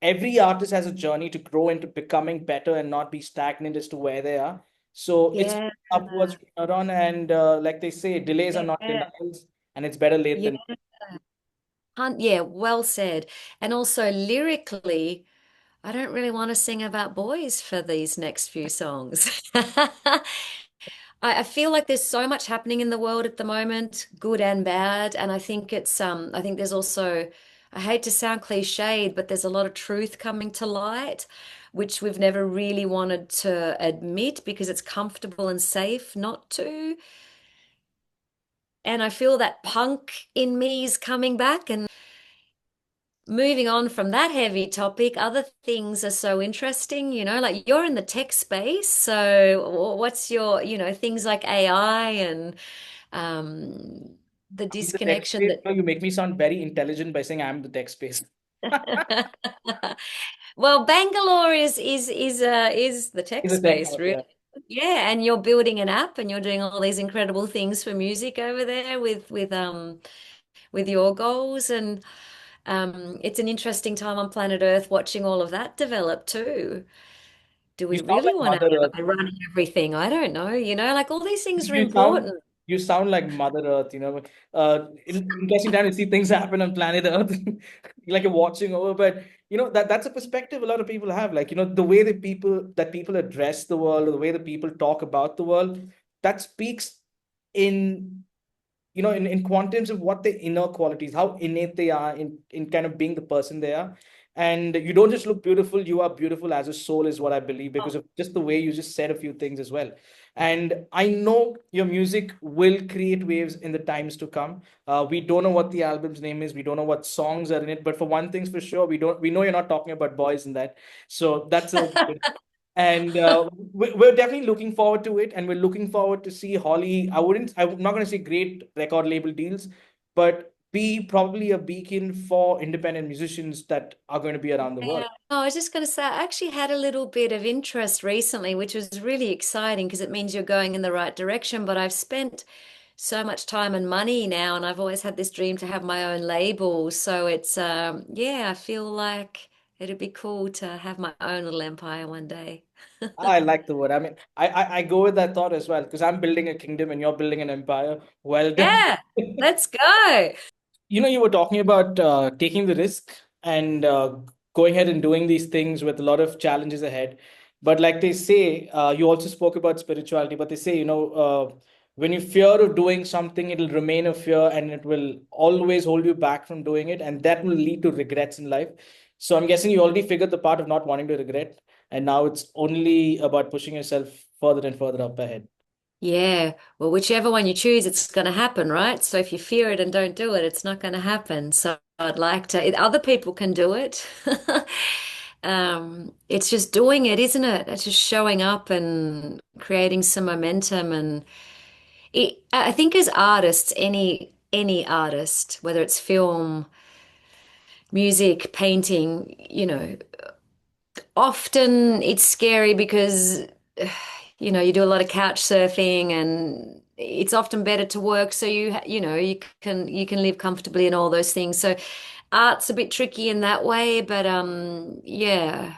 Speaker 1: every artist has a journey to grow into becoming better and not be stagnant as to where they are. So it's
Speaker 2: Yeah.
Speaker 1: upwards from here on, and like they say, delays are not
Speaker 2: Yeah.
Speaker 1: denials, and it's better late
Speaker 2: Yeah.
Speaker 1: than.
Speaker 2: Yeah, well said. And also lyrically, I don't really want to sing about boys for these next few songs. I feel like there's so much happening in the world at the moment, good and bad. And I think there's also, I hate to sound cliched, but there's a lot of truth coming to light, which we've never really wanted to admit because it's comfortable and safe not to. and I feel that punk in me is coming back. And moving on from that heavy topic, other things are so interesting, like you're in the tech space. So what's your, things like AI and um, the
Speaker 1: I'm the tech
Speaker 2: disconnection
Speaker 1: space.
Speaker 2: that.
Speaker 1: No, you make me sound very intelligent by saying I'm the tech space.
Speaker 2: Well, Bangalore is the tech
Speaker 1: He's a tech
Speaker 2: space,
Speaker 1: hub,
Speaker 2: really.
Speaker 1: yeah.
Speaker 2: Yeah, and you're building an app and you're doing all these incredible things for music over there with your goals. And it's an interesting time on planet Earth watching all of that develop too. Do
Speaker 1: You
Speaker 2: we
Speaker 1: sound
Speaker 2: really
Speaker 1: like
Speaker 2: want
Speaker 1: Mother Earth.
Speaker 2: AI running everything? I don't know, like all these things are
Speaker 1: You sound
Speaker 2: important.
Speaker 1: you sound like Mother Earth, interesting time to see things happen on planet Earth, like you're watching over. But that's a perspective a lot of people have. Like, the way that people address the world, or the way that people talk about the world, that speaks in in quantums of what their inner qualities, how innate they are in kind of being the person they are. And you don't just look beautiful, you are beautiful as a soul, is what I believe, because of just the way you just said a few things as well. And I know your music will create waves in the times to come. We don't know what the album's name is, we don't know what songs are in it, but for one thing's for sure, we know you're not talking about boys in that. So that's a and we're definitely looking forward to it, and we're looking forward to see Holly. I'm not going to say great record label deals, but be probably a beacon for independent musicians that are going to be around the world.
Speaker 2: Yeah. Oh, I was just going to say, I actually had a little bit of interest recently, which was really exciting because it means you're going in the right direction. But I've spent so much time and money now, and I've always had this dream to have my own label. So it's, yeah, I feel like it'd be cool to have my own little empire one day.
Speaker 1: I like the word. I mean, I go with that thought as well, because I'm building a kingdom and you're building an empire. Well done.
Speaker 2: Yeah, let's go.
Speaker 1: You were talking about taking the risk and going ahead and doing these things with a lot of challenges ahead. But like they say, you also spoke about spirituality, but they say, when you fear of doing something, it'll remain a fear and it will always hold you back from doing it. And that will lead to regrets in life. So I'm guessing you already figured the part of not wanting to regret. And now it's only about pushing yourself further and further up ahead.
Speaker 2: Yeah, well, whichever one you choose, it's going to happen, right? So if you fear it and don't do it, it's not going to happen. So I'd like to, other people can do it. It's just doing it, isn't it? It's just showing up and creating some momentum. And I think as artists, any artist, whether it's film, music, painting, often it's scary because you do a lot of couch surfing and it's often better to work so you can live comfortably and all those things. So art's a bit tricky in that way, but yeah,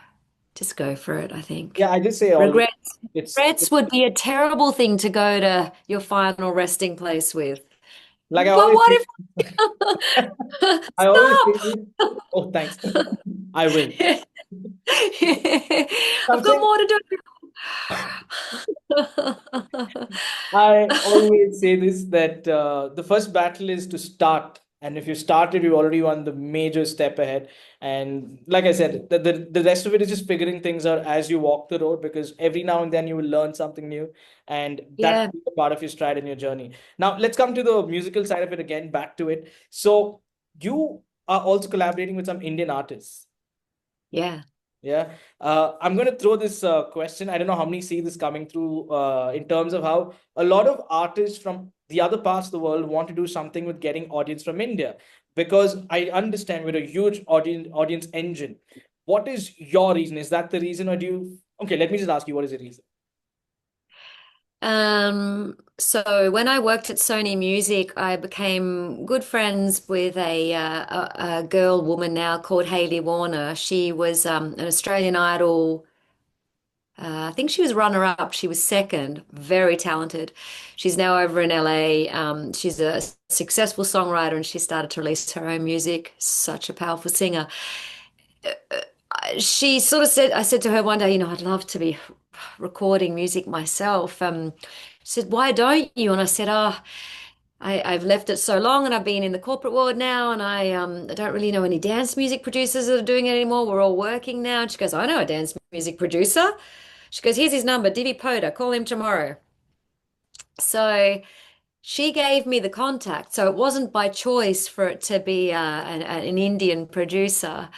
Speaker 2: just go for it, I think.
Speaker 1: Yeah, I just say always,
Speaker 2: Regrets
Speaker 1: it's
Speaker 2: regrets would be a terrible thing to go to your final resting place with.
Speaker 1: like I
Speaker 2: But
Speaker 1: always
Speaker 2: what
Speaker 1: say.
Speaker 2: if
Speaker 1: I always
Speaker 2: stop?
Speaker 1: say this. Oh, thanks. I will.
Speaker 2: I've got
Speaker 1: Something
Speaker 2: more to do.
Speaker 1: I always say this, that the first battle is to start. And if you started, you already won the major step ahead. And like I said, the rest of it is just figuring things out as you walk the road, because every now and then you will learn something new. And that
Speaker 2: Yeah,
Speaker 1: will be a part of your stride in your journey. Now, let's come to the musical side of it again, back to it. So, you are also collaborating with some Indian artists.
Speaker 2: yeah.
Speaker 1: Yeah. I'm going to throw this question. I don't know how many see this coming through in terms of how a lot of artists from the other parts of the world want to do something with getting audience from India. Because I understand we're a huge audience engine. What is your reason? Is that the reason, or do you? Okay, let me just ask you, what is the reason?
Speaker 2: So when I worked at Sony Music, I became good friends with a girl woman now called Hayley Warner. She was an Australian Idol. I think she was runner up. She was second. Very talented. She's now over in LA. She's a successful songwriter and she started to release her own music. Such a powerful singer. She sort of said, I said to her one day, I'd love to be recording music myself. She said, why don't you? And I said, I've left it so long and I've been in the corporate world now and I don't really know any dance music producers that are doing it anymore. We're all working now. And she goes, I know a dance music producer. She goes, here's his number, Divi Poda, call him tomorrow. So she gave me the contact. So it wasn't by choice for it to be an Indian producer.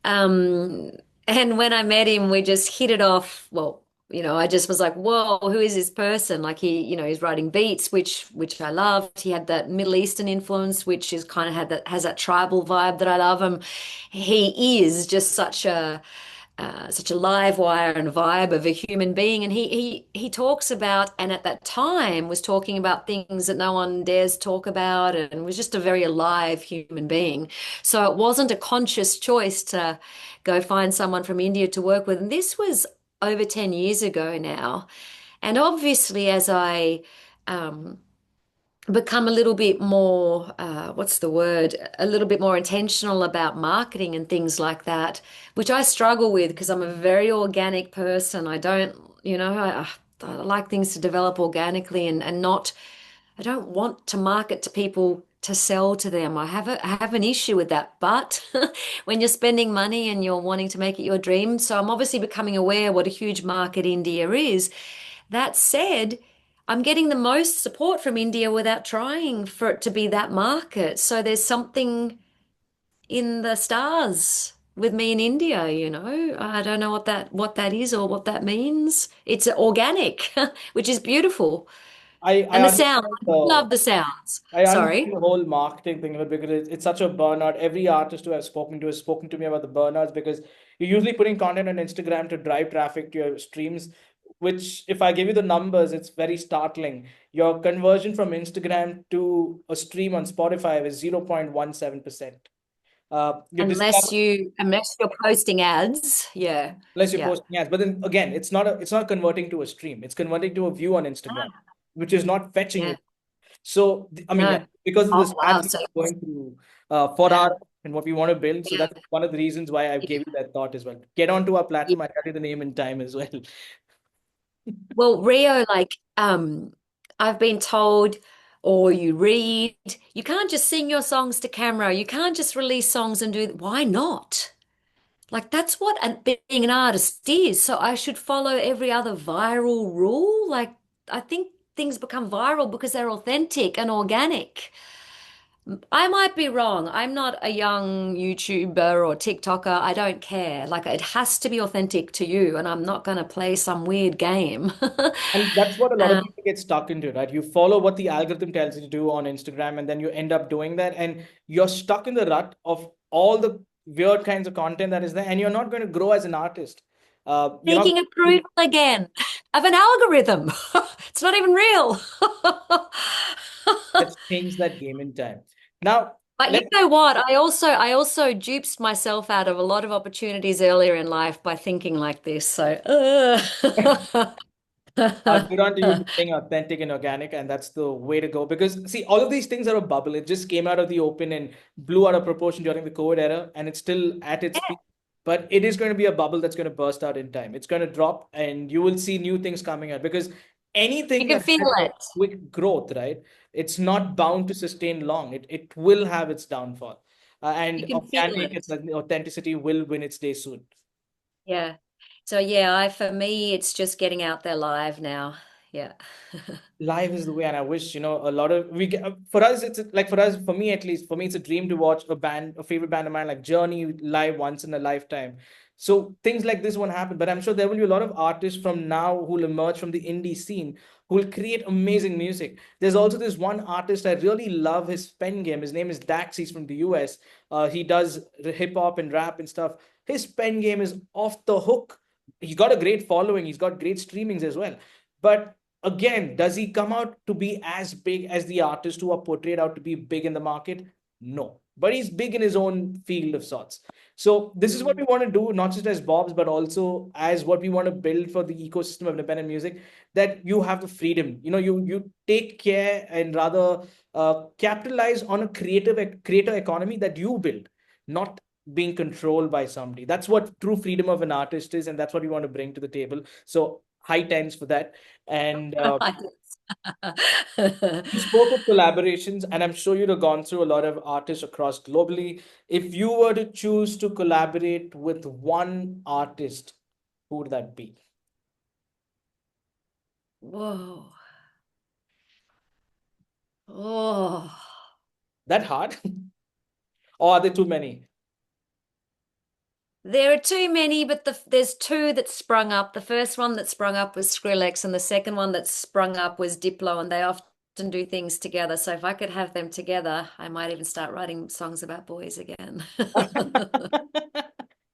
Speaker 2: Um, and when I met him, we just hit it off. Well, I just was like, whoa, who is this person? Like he's writing beats, which I loved. He had that Middle Eastern influence, which is kind of has that tribal vibe that I love. And he is just such a live wire and vibe of a human being. And he talks about, and at that time was talking about things that no one dares talk about, and was just a very alive human being. So it wasn't a conscious choice to go find someone from India to work with. And this was over 10 years ago now. And obviously, as I um, become a little bit more, what's the word? A little bit more intentional about marketing and things like that, which I struggle with because I'm a very organic person. I don't, I like things to develop organically and not, I don't want to market to people to sell to them. I have an issue with that. But when you're spending money and you're wanting to make it your dream, so I'm obviously becoming aware what a huge market India is. That said, I'm getting the most support from India without trying for it to be that market. So there's something in the stars with me in India, I don't know what that is or what that means. It's organic, which is beautiful.
Speaker 1: I
Speaker 2: And the sound,
Speaker 1: understand
Speaker 2: I
Speaker 1: the
Speaker 2: love the sounds.
Speaker 1: I understand
Speaker 2: Sorry.
Speaker 1: the whole marketing thing of it because it's such a burnout. Every artist who I've spoken to has spoken to me about the burnouts because you're usually putting content on Instagram to drive traffic to your streams, which, if I give you the numbers, it's very startling. Your conversion from Instagram to a stream on Spotify is 0.17%. You discover
Speaker 2: Unless you're posting ads. Yeah.
Speaker 1: unless you're
Speaker 2: Yeah.
Speaker 1: posting ads. But then again, it's not converting to a stream. It's converting to a view on Instagram, which is not fetching
Speaker 2: Yeah.
Speaker 1: you. So, I mean,
Speaker 2: No.
Speaker 1: because of the
Speaker 2: Oh, wow.
Speaker 1: strategy
Speaker 2: So,
Speaker 1: we're going through for
Speaker 2: yeah.
Speaker 1: our and what we want to build. So
Speaker 2: Yeah.
Speaker 1: that's one of the reasons why I gave you that thought as well. Get onto our
Speaker 2: Yeah.
Speaker 1: platform. I'll tell you the name in time as well.
Speaker 2: Well, Rio, like, I've been told, or you read, you can't just sing your songs to camera. You can't just release songs and why not? Like, that's what being an artist is. So I should follow every other viral rule. Like, I think things become viral because they're authentic and organic. I might be wrong. I'm not a young YouTuber or TikToker. I don't care. Like, it has to be authentic to you, and I'm not going to play some weird game.
Speaker 1: And that's what a lot of
Speaker 2: Um,
Speaker 1: people get stuck into, right? You follow what the algorithm tells you to do on Instagram, and then you end up doing that, and you're stuck in the rut of all the weird kinds of content that is there, and you're not going to grow as an artist. You're not.
Speaker 2: Seeking approval again of an algorithm. It's not even real.
Speaker 1: Let's change that game in time. Now,
Speaker 2: But you
Speaker 1: let's
Speaker 2: know what? I also duped myself out of a lot of opportunities earlier in life by thinking like this. So,
Speaker 1: Good on to you for being authentic and organic, and that's the way to go. Because see, all of these things are a bubble. It just came out of the open and blew out of proportion during the COVID era, and it's still at its peak. But it is going to be a bubble that's going to burst out in time. It's going to drop, and you will see new things coming out. Because
Speaker 2: you
Speaker 1: anything
Speaker 2: can
Speaker 1: that
Speaker 2: feel
Speaker 1: has a
Speaker 2: it.
Speaker 1: quick growth, right? It's not bound to sustain long. It will have its downfall,
Speaker 2: You
Speaker 1: and
Speaker 2: can feel
Speaker 1: organic
Speaker 2: it.
Speaker 1: and authenticity will win its day soon.
Speaker 2: Yeah. So yeah, for me, it's just getting out there live now. Yeah.
Speaker 1: Life is the way, and I wish, a lot of we get for us, it's like for us, for me at least, for me, it's a dream to watch a favorite band of mine like Journey live once in a lifetime. So things like this won't happen, but I'm sure there will be a lot of artists from now who'll emerge from the indie scene who will create amazing music. There's also this one artist I really love his pen game. His name is Dax. He's from the US. He does hip hop and rap and stuff. His pen game is off the hook. He's got a great following. He's got great streamings as well. But again, does he come out to be as big as the artists who are portrayed out to be big in the market? No. But he's big in his own field of sorts. So this is what we
Speaker 2: Mm.
Speaker 1: want to do, not just as Bob's, but also as what we want to build for the ecosystem of independent music, that you have the freedom. You take care and rather capitalize on a creator economy that you build, not being controlled by somebody. That's what true freedom of an artist is, and that's what we want to bring to the table. So high times for that. And you spoke of collaborations, and I'm sure you'd have gone through a lot of artists across globally. If you were to choose to collaborate with one artist, who would that be?
Speaker 2: Whoa. Oh,
Speaker 1: That hard? Or are there too many?
Speaker 2: there are too many, but there's two that sprung up. The first one that sprung up was Skrillex, and the second one that sprung up was Diplo, and they often do things together. So if I could have them together, I might even start writing songs about boys again.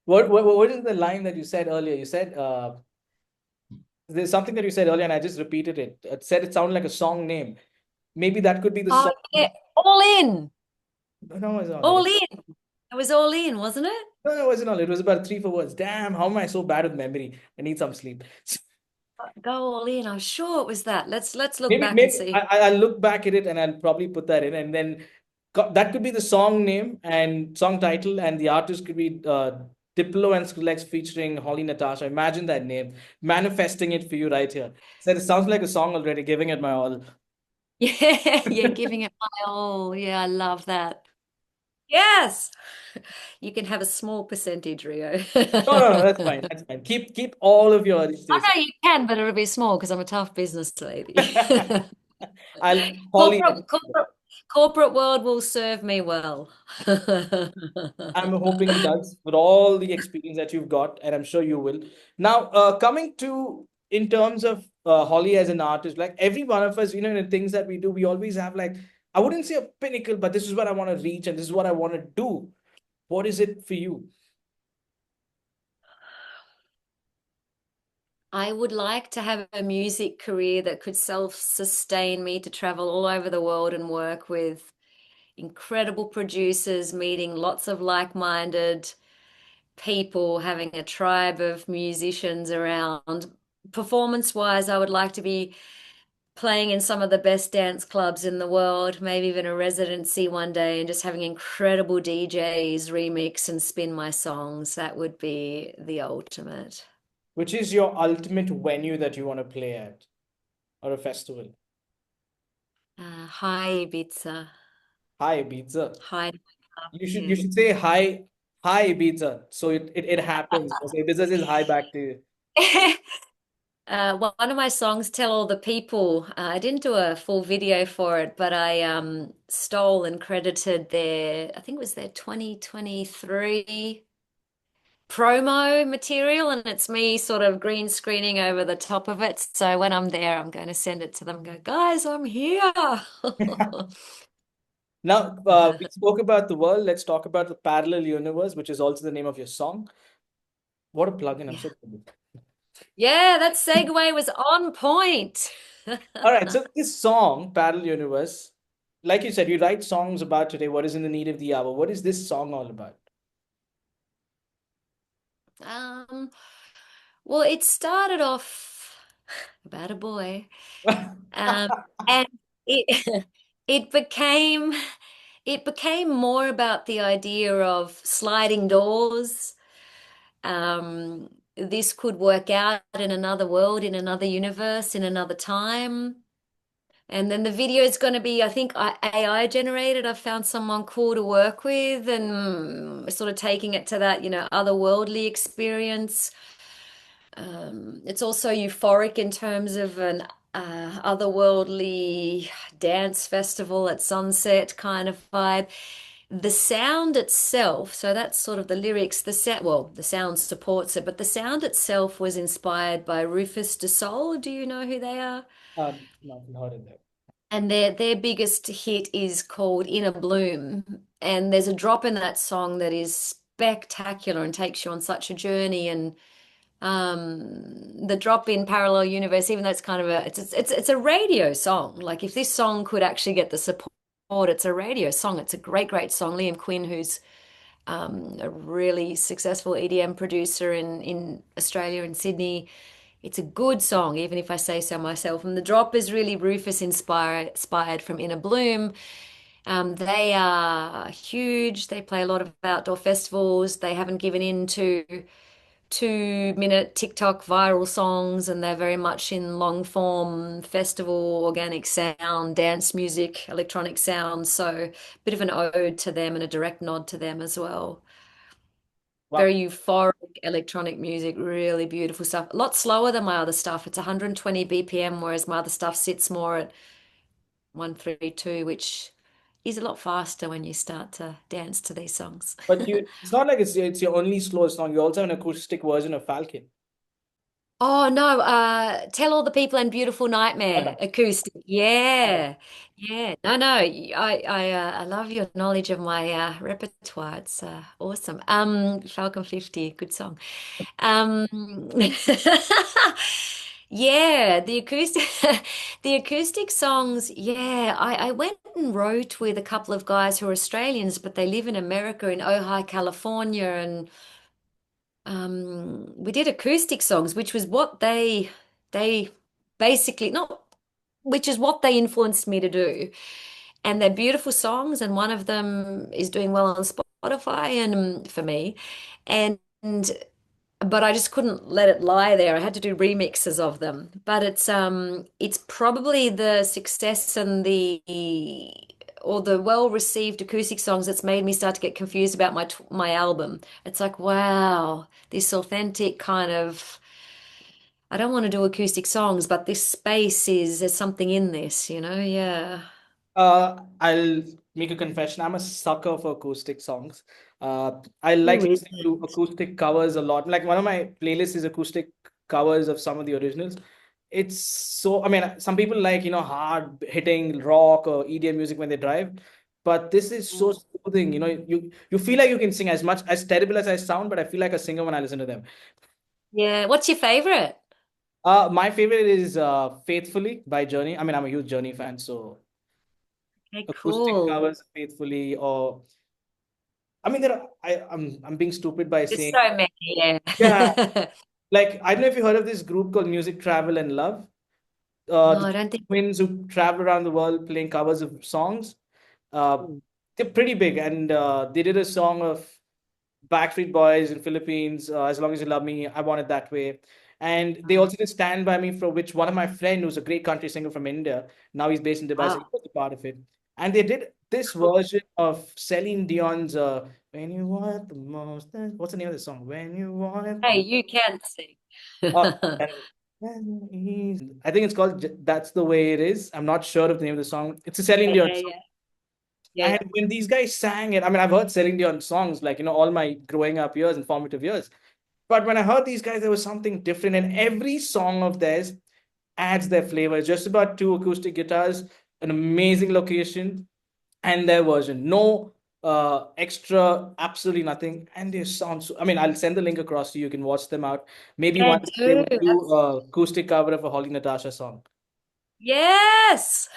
Speaker 1: What is the line that you said earlier? You said there's something that you said earlier, and I just repeated it. It said it sounded like a song name. Maybe that could be the
Speaker 2: Oh
Speaker 1: song.
Speaker 2: yeah, all in,
Speaker 1: No, it's not.
Speaker 2: all in. It was all in, wasn't it?
Speaker 1: No, it wasn't all. It was about three, 4 words. Damn, how am I so bad with memory? I need some sleep.
Speaker 2: Go all in. I'm sure it was that. Let's look
Speaker 1: Maybe,
Speaker 2: back and
Speaker 1: maybe
Speaker 2: see.
Speaker 1: I'll look back at it and I'll probably put that in, and then that could be the song name and song title, and the artist could be Diplo and Skrillex featuring Holly Natasja. Imagine that name, manifesting it for you right here. Said it sounds like a song already, giving it my all.
Speaker 2: Yeah, yeah, giving it my all. Yeah, I love that. Yes. You can have a small percentage, Rio.
Speaker 1: No, that's fine. That's fine. Keep all of your to
Speaker 2: I
Speaker 1: yourself.
Speaker 2: know you can, but it'll be small because I'm a tough business lady.
Speaker 1: I'll Holly.
Speaker 2: Corporate world will serve me well.
Speaker 1: I'm hoping it does with all the experience that you've got, and I'm sure you will. Now, coming to in terms of Holly as an artist, like every one of us, in the things that we do, we always have like, I wouldn't say a pinnacle, but this is what I want to reach and this is what I want to do. What is it for you?
Speaker 2: I would like to have a music career that could self-sustain me to travel all over the world and work with incredible producers, meeting lots of like-minded people, having a tribe of musicians around. Performance-wise, I would like to be playing in some of the best dance clubs in the world, maybe even a residency one day, and just having incredible DJs remix and spin my songs. That would be the ultimate.
Speaker 1: Which is your ultimate venue that you want to play at or a festival?
Speaker 2: Hi, Ibiza.
Speaker 1: Hi, Ibiza.
Speaker 2: Hi.
Speaker 1: You should say hi, Ibiza. So it happens. So Ibiza says hi back to you.
Speaker 2: One of my songs, Tell All the People, I didn't do a full video for it, but I stole and credited I think it was their 2023 promo material, and it's me sort of green screening over the top of it. So when I'm there, I'm going to send it to them and go, guys, I'm here.
Speaker 1: Now, we spoke about the world. Let's talk about the parallel universe, which is also the name of your song. What a plugin. I'm
Speaker 2: Yeah.
Speaker 1: so good.
Speaker 2: Yeah, that segue was on point.
Speaker 1: All right. So this song, Parallel Universe, like you said, you write songs about today, what is in the need of the hour. What is this song all about?
Speaker 2: Um, well, it started off about a boy, um, and it it became it became more about the idea of sliding doors. This could work out in another world, in another universe, in another time. And then the video is going to be, I think, AI generated. I found someone cool to work with and sort of taking it to that, otherworldly experience. It's also euphoric in terms of an otherworldly dance festival at sunset kind of vibe. The sound itself, so that's sort of the lyrics, the sound supports it, but the sound itself was inspired by Rufus Du Sol. Do you know who they are?
Speaker 1: Not heard of that.
Speaker 2: And their biggest hit is called Inner Bloom. And there's a drop in that song that is spectacular and takes you on such a journey. And the drop in Parallel Universe, even though it's kind of it's a radio song. Like if this song could actually get the support, it's a radio song. It's a great, great song. Liam Quinn, who's a really successful EDM producer in Australia and Sydney. It's a good song, even if I say so myself. And the drop is really Rufus inspired from Inner Bloom. They are huge. They play a lot of outdoor festivals. They haven't given in to 2-minute TikTok viral songs, and they're very much in long form festival, organic sound, dance music, electronic sound. So, a bit of an ode to them and a direct nod to them as well. Very
Speaker 1: Wow.
Speaker 2: euphoric electronic music, really beautiful stuff. A lot slower than my other stuff. It's 120 BPM, whereas my other stuff sits more at 132, which is a lot faster when you start to dance to these songs.
Speaker 1: But it's not like it's your only slow song. You also have an acoustic version of Falcon.
Speaker 2: Oh no, Tell All the People and Beautiful
Speaker 1: Yeah.
Speaker 2: Nightmare acoustic. Yeah. Yeah. No, no. I love your knowledge of my repertoire. It's awesome. Falcon 50, good song. Um Yeah, the acoustic the acoustic songs, yeah. I went and wrote with a couple of guys who are Australians, but they live in America in Ojai, California, and we did acoustic songs, which was what they basically not which is what they influenced me to do. And they're beautiful songs, and one of them is doing well on Spotify and for me. And but I just couldn't let it lie there. I had to do remixes of them. But it's probably the success and the or the well-received acoustic songs that's made me start to get confused about my album. It's like, wow, this authentic kind of I don't want to do acoustic songs, but this space is there's something in this, you know? Yeah.
Speaker 1: I'll make a confession. I'm a sucker for acoustic songs. I like
Speaker 2: Who
Speaker 1: listening
Speaker 2: isn't?
Speaker 1: to acoustic covers a lot. Like one of my playlists is acoustic covers of some of the originals. It's so, I mean, some people like, hard hitting rock or EDM music when they drive, but this is so soothing. You feel like you can sing as much as terrible as I sound, but I feel like a singer when I listen to them.
Speaker 2: Yeah. What's your favorite?
Speaker 1: My favorite is Faithfully by Journey. I mean, I'm a huge Journey fan, so
Speaker 2: Okay,
Speaker 1: acoustic
Speaker 2: cool.
Speaker 1: covers Faithfully, or I mean, I'm being stupid by
Speaker 2: There's
Speaker 1: saying,
Speaker 2: so many, yeah.
Speaker 1: yeah, like I don't know if you heard of this group called Music Travel and Love.
Speaker 2: No,
Speaker 1: The
Speaker 2: I don't think.
Speaker 1: twins who travel around the world playing covers of songs. Uh, they're pretty big, and they did a song of Backstreet Boys in Philippines. As long as you love me, I want it that way. And they also did Stand By Me, for which one of my friend, who's a great country singer from India, now he's based in Dubai, so he
Speaker 2: Wow.
Speaker 1: was a part of it. And they did this version of Celine Dion's "When You Want It the Most." What's the name of the song? When you want it
Speaker 2: Hey,
Speaker 1: the
Speaker 2: you can sing.
Speaker 1: uh, I think it's called "That's the Way It Is." I'm not sure of the name of the song. It's a Celine
Speaker 2: Yeah,
Speaker 1: Dion
Speaker 2: yeah,
Speaker 1: song.
Speaker 2: yeah. Yeah,
Speaker 1: And
Speaker 2: yeah.
Speaker 1: when these guys sang it, I mean, I've heard Celine Dion songs like, all my growing up years and formative years. But when I heard these guys, there was something different. And every song of theirs adds their flavor. It's just about two acoustic guitars, an amazing location, and their version. No extra, absolutely nothing. And they sound so. I mean, I'll send the link across to you. You can watch them out. Maybe
Speaker 2: Yeah,
Speaker 1: one day they
Speaker 2: do.
Speaker 1: would do a acoustic cover of a Holly Natasja song.
Speaker 2: Yes.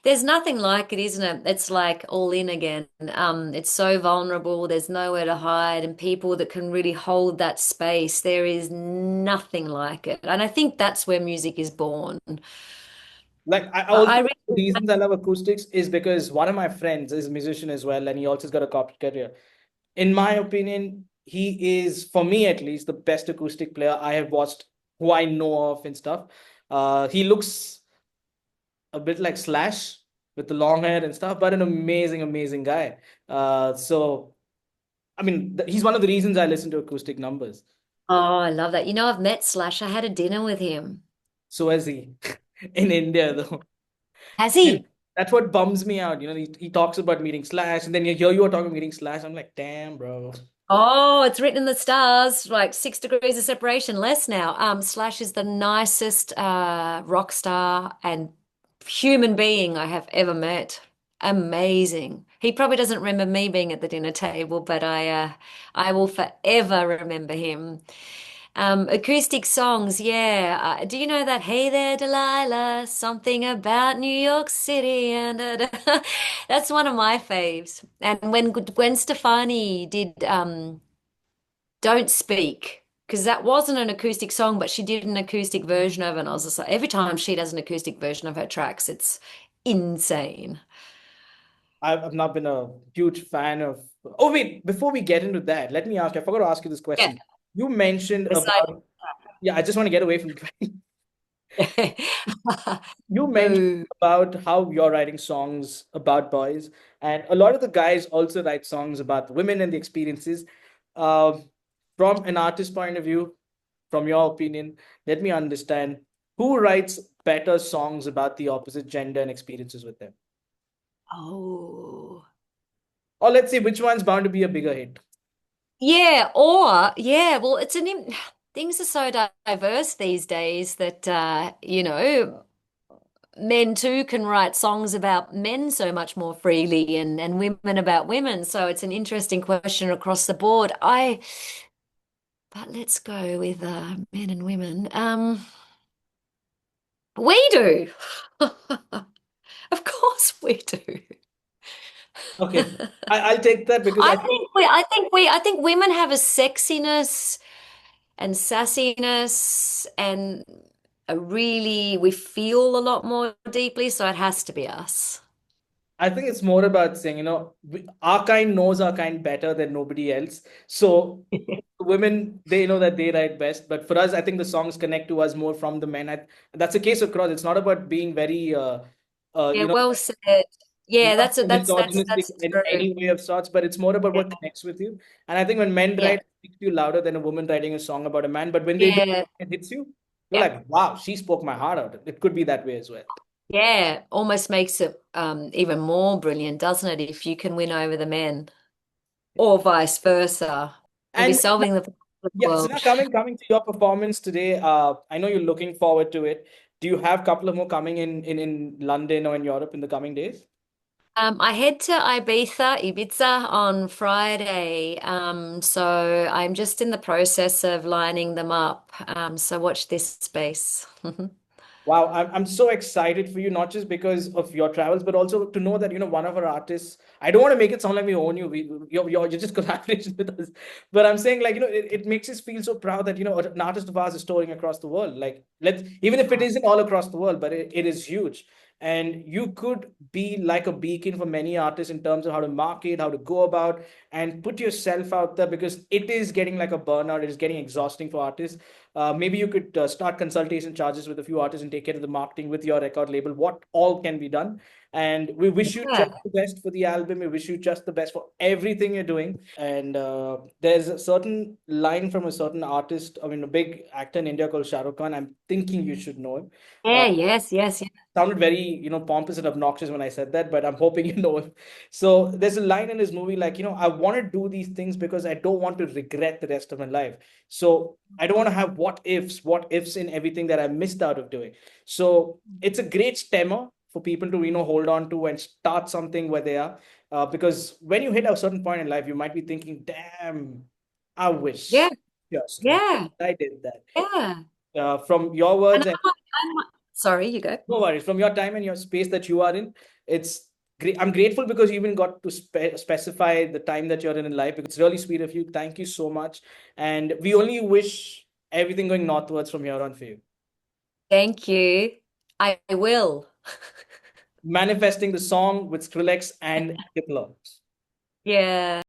Speaker 2: There's nothing like it, isn't it? It's like all in again. It's so vulnerable. There's nowhere to hide, and people that can really hold that space. There is nothing like it. And I think that's where music is born.
Speaker 1: Like I
Speaker 2: I
Speaker 1: also
Speaker 2: really
Speaker 1: the reasons I love acoustics is because one of my friends is a musician as well, and he also has got a corporate career. In my opinion, he is, for me at least, the best acoustic player I have watched, who I know of and stuff. He looks a bit like Slash with the long hair and stuff, but an amazing, amazing guy. So I mean, he's one of the reasons I listen to acoustic numbers.
Speaker 2: Oh, I love that. You know, I've met Slash. I had a dinner with him.
Speaker 1: So has he in India though.
Speaker 2: Has
Speaker 1: And
Speaker 2: he?
Speaker 1: that's what bums me out. He talks about meeting Slash, and then you are talking about meeting Slash. I'm like, damn, bro.
Speaker 2: Oh, it's written in the stars, like 6 degrees of separation less now. Slash is the nicest rock star and human being I have ever met. Amazing. He probably doesn't remember me being at the dinner table, but I will forever remember him. Acoustic songs, yeah. Do you know that Hey There, Delilah, something about New York City and that's one of my faves. And when Gwen Stefani did Don't Speak, because that wasn't an acoustic song, but she did an acoustic version of it. And I was just like, every time she does an acoustic version of her tracks, it's insane.
Speaker 1: I've not been a huge fan of. Oh wait, before we get into that, let me ask. I forgot to ask you this
Speaker 2: Yeah.
Speaker 1: question. You mentioned
Speaker 2: Besides,
Speaker 1: about. Yeah, I just want to get away from. You mentioned
Speaker 2: boo.
Speaker 1: about how you're writing songs about boys, and a lot of the guys also write songs about women and the experiences. Um, from an artist point of view, from your opinion, let me understand. Who writes better songs about the opposite gender and experiences with them?
Speaker 2: Oh.
Speaker 1: Or let's say which one's bound to be a bigger hit?
Speaker 2: Yeah, or yeah, well, things are so diverse these days that men too can write songs about men so much more freely and women about women. So it's an interesting question across the board. But let's go with men and women. We do. Of course we do.
Speaker 1: Okay, I'll take that because I think
Speaker 2: I think women have a sexiness and sassiness and we feel a lot more deeply, so it has to be us.
Speaker 1: it's more about saying, our kind knows our kind better than nobody else. So women, they know that they write best. But for us, I think the songs connect to us more from the men. That's the case across. It's not about being very,
Speaker 2: Yeah, well said. Yeah,
Speaker 1: not misogynistic
Speaker 2: that's
Speaker 1: in
Speaker 2: true.
Speaker 1: any way of sorts, but it's more about what connects with you. And I think when men
Speaker 2: Yeah,
Speaker 1: write, it speaks to you louder than a woman writing a song about a man. But when they do,
Speaker 2: yeah,
Speaker 1: it hits you, you're
Speaker 2: yeah,
Speaker 1: like, wow, she spoke my heart out. It could be that way as well.
Speaker 2: yeah. Almost makes it even more brilliant, doesn't it? If you can win over the men, or vice versa, you'll be
Speaker 1: And
Speaker 2: solving the problem of the
Speaker 1: yeah, so now
Speaker 2: world.
Speaker 1: coming to your performance today, I know you're looking forward to it. Do you have a couple of more coming in London or in Europe in the coming days?
Speaker 2: I head to Ibiza on Friday. So I'm just in the process of lining them up. So watch this space.
Speaker 1: Wow, I'm so excited for you, not just because of your travels, but also to know that, one of our artists, I don't want to make it sound like we own you. You're just collaboration with us. But I'm saying, like, it makes us feel so proud that, an artist of ours is touring across the world. Like, even if it isn't all across the world, but it is huge. And you could be like a beacon for many artists in terms of how to market, how to go about and put yourself out there because it is getting like a burnout. It is getting exhausting for artists. Maybe you could start consultation charges with a few artists and take care of the marketing with your record label. What all can be done? And we wish you just
Speaker 2: Yeah.
Speaker 1: the best for the album. We wish you just the best for everything you're doing. And there's a certain line from a certain artist, I mean, a big actor in India called Shah Rukh Khan. I'm thinking you should know him.
Speaker 2: Yeah, yes, yes, yes.
Speaker 1: Sounded very, pompous and obnoxious when I said that, but I'm hoping you know him. So there's a line in his movie like, I want to do these things because I don't want to regret the rest of my life. So I don't want to have what ifs in everything that I missed out of doing. So it's a great stemmer for people to, hold on to and start something where they are. Because when you hit a certain point in life, you might be thinking, damn, I
Speaker 2: Yeah,
Speaker 1: wish just once
Speaker 2: yeah,
Speaker 1: I did that.
Speaker 2: yeah.
Speaker 1: From your
Speaker 2: And
Speaker 1: words and
Speaker 2: sorry, you go.
Speaker 1: no worries. From your time and your space that you are in, it's great. I'm grateful because you even got to specify the time that you're in life because it's really sweet of you. Thank you so much. And we only wish everything going northwards from here on for you.
Speaker 2: Thank you. I will.
Speaker 1: Manifesting the song with Skrillex and Kipler.
Speaker 2: Yeah.